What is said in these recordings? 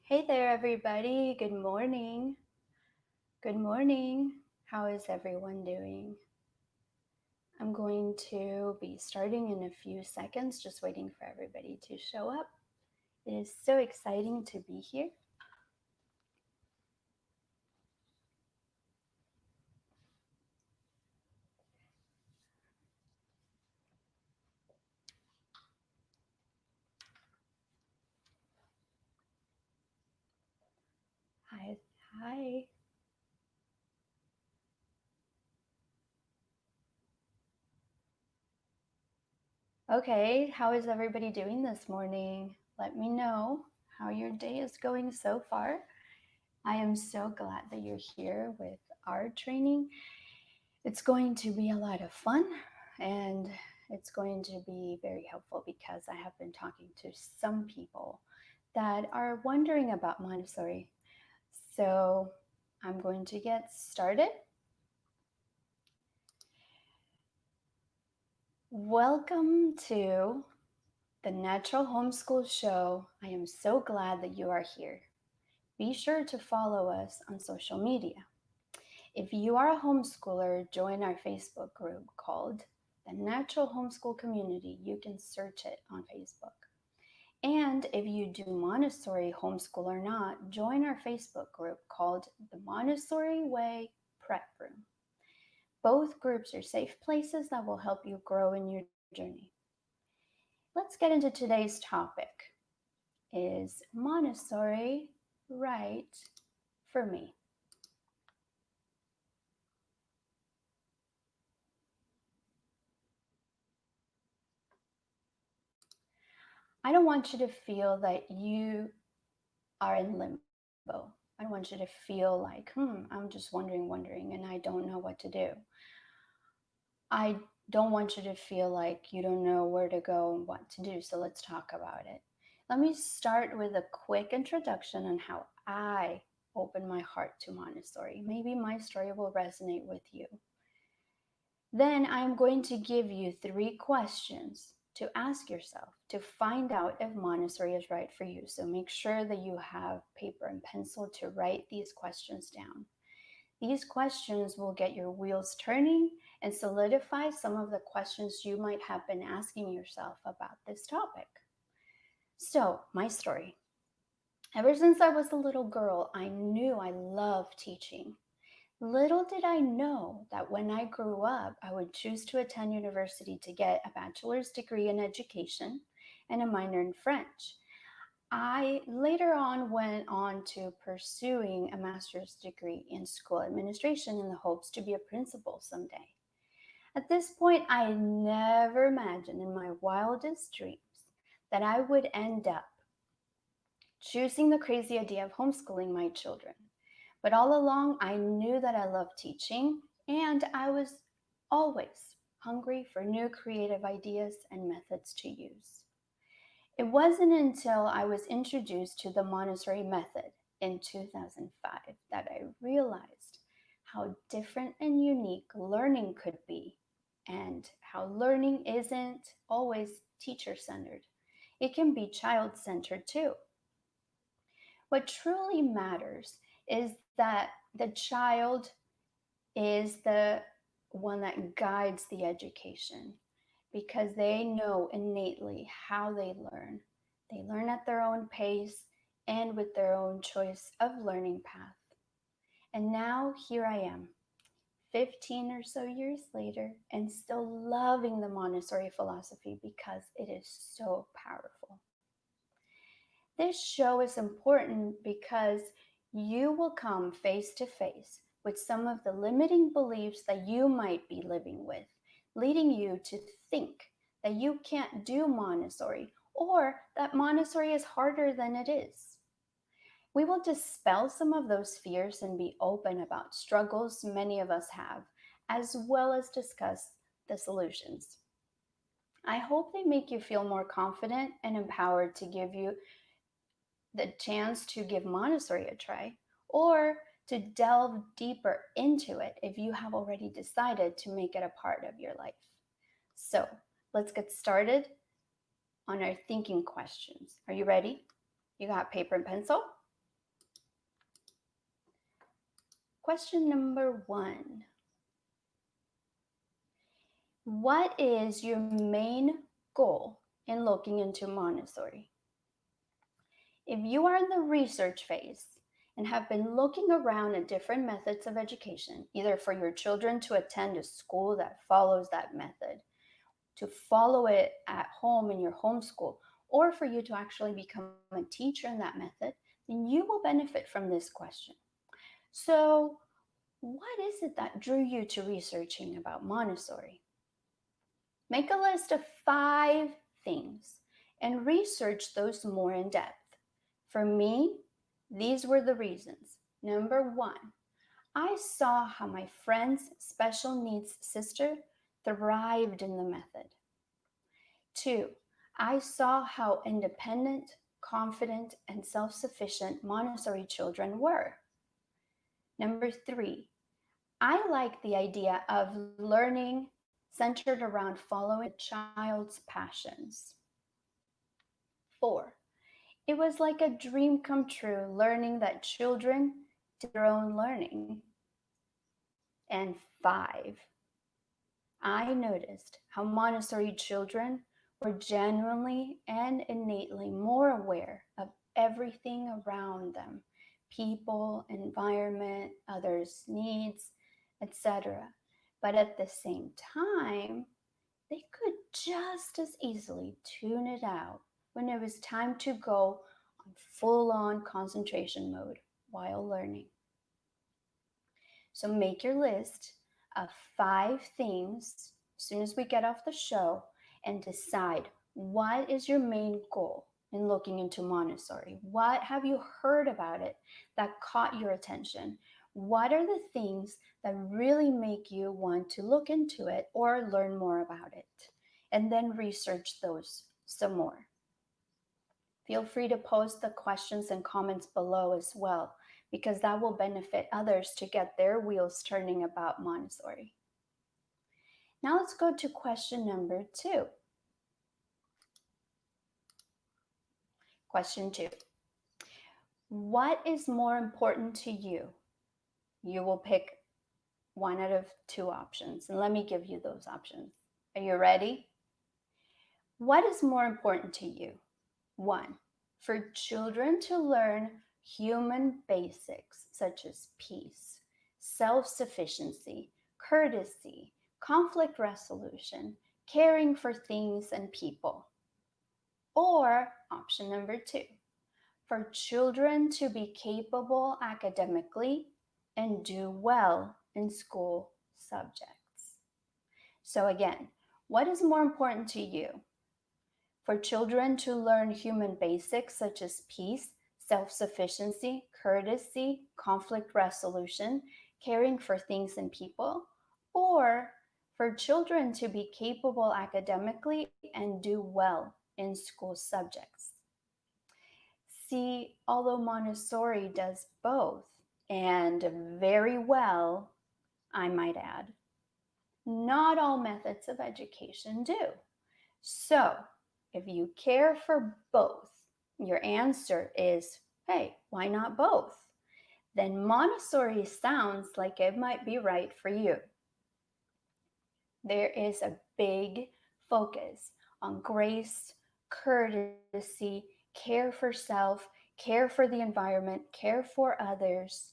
Hey there, everybody. Good morning. Good morning. How is everyone doing? I'm going to be starting in a few seconds, just waiting for everybody to show up. It is so exciting to be here. Hi. Hi. Okay, how is everybody doing this morning? Let me know how your day is going so far. I am so glad that you're here with our training. It's going to be a lot of fun and it's going to be very helpful because I have been talking to some people that are wondering about Montessori. So I'm going to get started. Welcome to the Natural Homeschool Show. I am so glad that you are here. Be sure to follow us on social media. If you are a homeschooler, join our Facebook group called the Natural Homeschool Community. You can search it on Facebook. And if you do Montessori homeschool or not, join our Facebook group called the Montessori Way Prep Room. Both groups are safe places that will help you grow in your journey. Let's get into today's topic. Is Montessori right for me? I don't want you to feel that you are in limbo. I don't want you to feel like, I'm just wondering, and I don't know what to do. I don't want you to feel like you don't know where to go and what to do. So let's talk about it. Let me start with a quick introduction on how I opened my heart to Montessori. Maybe my story will resonate with you. Then I'm going to give you 3 questions to ask yourself to find out if Montessori is right for you. So make sure that you have paper and pencil to write these questions down. These questions will get your wheels turning and solidify some of the questions you might have been asking yourself about this topic. So, my story. Ever since I was a little girl, I knew I loved teaching. Little did I know that when I grew up, I would choose to attend university to get a bachelor's degree in education and a minor in French. I later on went on to pursuing a master's degree in school administration in the hopes to be a principal someday. At this point, I never imagined in my wildest dreams that I would end up choosing the crazy idea of homeschooling my children. But all along, I knew that I loved teaching, and I was always hungry for new creative ideas and methods to use. It wasn't until I was introduced to the Montessori method in 2005 that I realized how different and unique learning could be, and how learning isn't always teacher centered. It can be child centered too. What truly matters is that the child is the one that guides the education because they know innately how they learn. They learn at their own pace and with their own choice of learning path. And now here I am, 15 or so years later, and still loving the Montessori philosophy because it is so powerful. This show is important because you will come face to face with some of the limiting beliefs that you might be living with, leading you to think that you can't do Montessori or that Montessori is harder than it is. We will dispel some of those fears and be open about struggles many of us have, as well as discuss the solutions. I hope they make you feel more confident and empowered to give you the chance to give Montessori a try, or to delve deeper into it if you have already decided to make it a part of your life. So let's get started on our thinking questions. Are you ready? You got paper and pencil? Question number 1. What is your main goal in looking into Montessori? If you are in the research phase and have been looking around at different methods of education, either for your children to attend a school that follows that method, to follow it at home in your homeschool, or for you to actually become a teacher in that method, then you will benefit from this question. So, what is it that drew you to researching about Montessori? Make a list of 5 things and research those more in depth. For me, these were the reasons. Number 1, I saw how my friend's special needs sister thrived in the method. 2, I saw how independent, confident, and self sufficient Montessori children were. Number 3, I like the idea of learning centered around following the child's passions. 4, it was like a dream come true learning that children do their own learning. And 5, I noticed how Montessori children were genuinely and innately more aware of everything around them, people, environment, others' needs, etc. But at the same time, they could just as easily tune it out when it was time to go on full on concentration mode while learning. So make your list of 5 things as soon as we get off the show and decide what is your main goal in looking into Montessori. What have you heard about it that caught your attention? What are the things that really make you want to look into it or learn more about it? And then research those some more. Feel free to post the questions and comments below as well, because that will benefit others to get their wheels turning about Montessori. Now let's go to question number 2. Question 2. What is more important to you? You will pick one out of 2 options, and let me give you those options. Are you ready? What is more important to you? 1, for children to learn human basics such as peace, self-sufficiency, courtesy, conflict resolution, caring for things and people. Or option number 2, for children to be capable academically and do well in school subjects. So again, what is more important to you? For children to learn human basics such as peace, self-sufficiency, courtesy, conflict resolution, caring for things and people, or for children to be capable academically and do well in school subjects. See, although Montessori does both, and very well, I might add, not all methods of education do. So, if you care for both, your answer is, hey, why not both? Then Montessori sounds like it might be right for you. There is a big focus on grace, courtesy, care for self, care for the environment, care for others,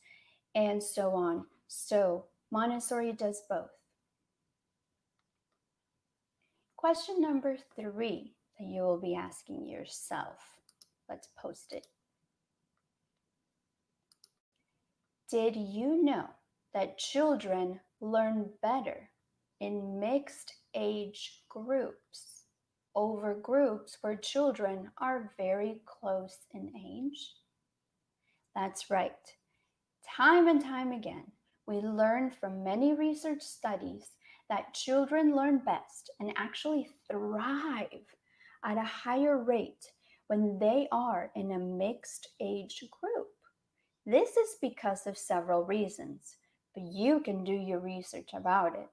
and so on. So Montessori does both. Question number 3 that you will be asking yourself. Let's post it. Did you know that children learn better in mixed age groups over groups where children are very close in age? That's right. Time and time again, we learn from many research studies that children learn best and actually thrive at a higher rate when they are in a mixed age group. This is because of several reasons, but you can do your research about it.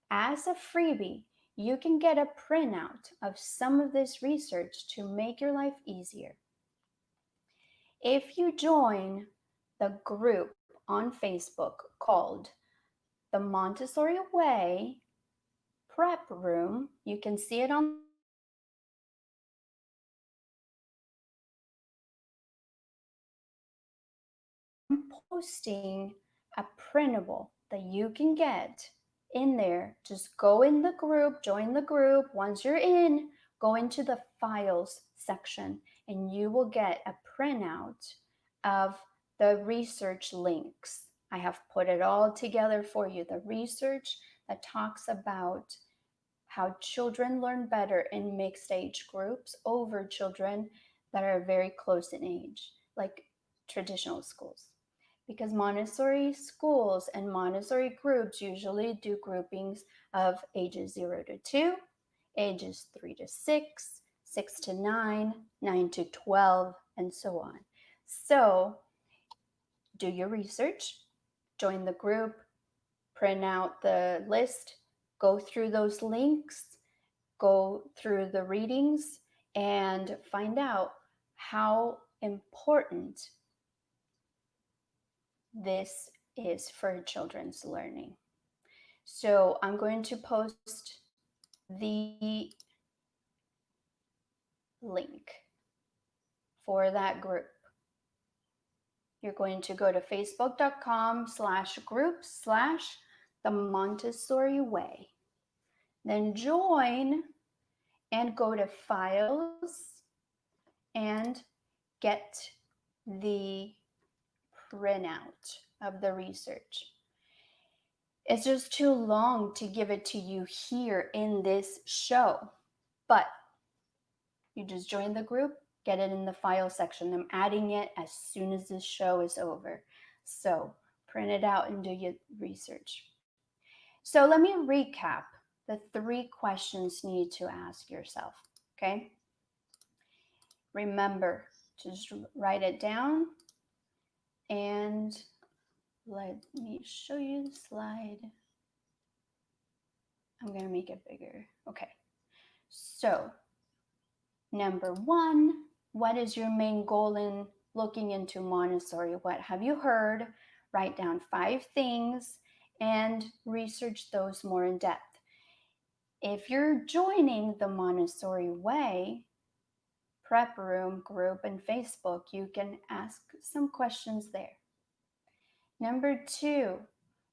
As a freebie, you can get a printout of some of this research to make your life easier. If you join the group on Facebook called The Montessori Way Prep Room. You can see it on the screen. I'm posting a printable that you can get in there. Just go in the group, join the group. Once you're in, go into the files section and you will get a printout of the research links. I have put it all together for you. The research that talks about how children learn better in mixed age groups over children that are very close in age, like traditional schools. Because Montessori schools and Montessori groups usually do groupings of ages 0 to 2, ages 3 to 6, 6 to 9, 9 to 12, and so on. So do your research, join the group, print out the list, go through those links, go through the readings, and find out how important this is for children's learning. So I'm going to post the link for that group. You're going to go to facebook.com/group/the Montessori Way. Then join and go to files and get the printout of the research. It's just too long to give it to you here in this show, but you just join the group, get it in the file section. I'm adding it as soon as this show is over. So print it out and do your research. So let me recap the 3 questions you need to ask yourself, okay? Remember, just write it down and let me show you the slide. I'm going to make it bigger. Okay. So, number 1, what is your main goal in looking into Montessori? What have you heard? Write down 5 things and research those more in depth. If you're joining the Montessori Way prep room group in Facebook, you can ask some questions there. Number 2,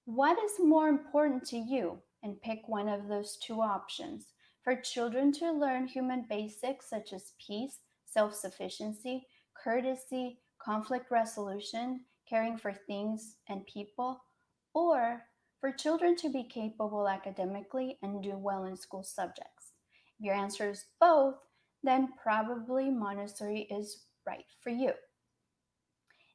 what is more important to you? And pick one of those 2 options. For children to learn human basics such as peace, self-sufficiency, courtesy, conflict resolution, caring for things and people, or for children to be capable academically and do well in school subjects. If your answer is both, then probably Montessori is right for you.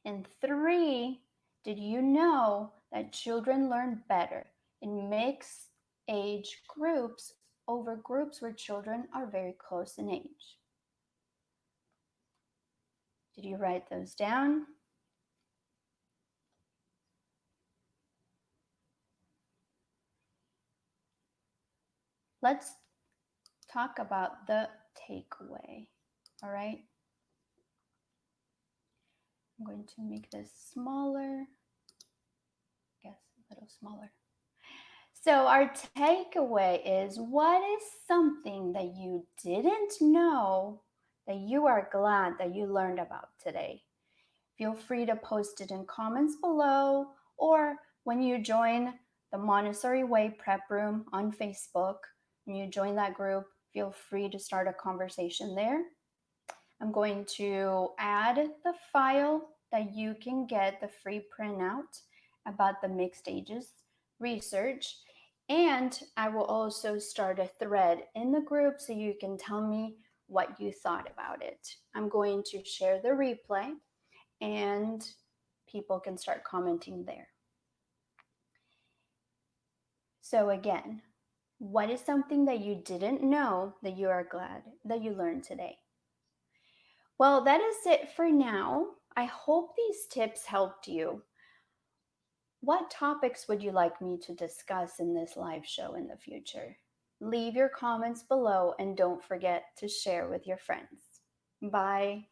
And 3, did you know that children learn better in mixed age groups over groups where children are very close in age? Did you write those down? Let's talk about the takeaway, all right? I'm going to make this smaller, I guess a little smaller. So our takeaway is, what is something that you didn't know that you are glad that you learned about today? Feel free to post it in comments below, or when you join the Montessori Way Prep Room on Facebook, when you join that group, feel free to start a conversation there. I'm going to add the file that you can get the free printout about the mixed ages research. And I will also start a thread in the group so you can tell me what you thought about it. I'm going to share the replay and people can start commenting there. So again, what is something that you didn't know that you are glad that you learned today? Well, that is it for now. I hope these tips helped you. What topics would you like me to discuss in this live show in the future? Leave your comments below and don't forget to share with your friends. Bye.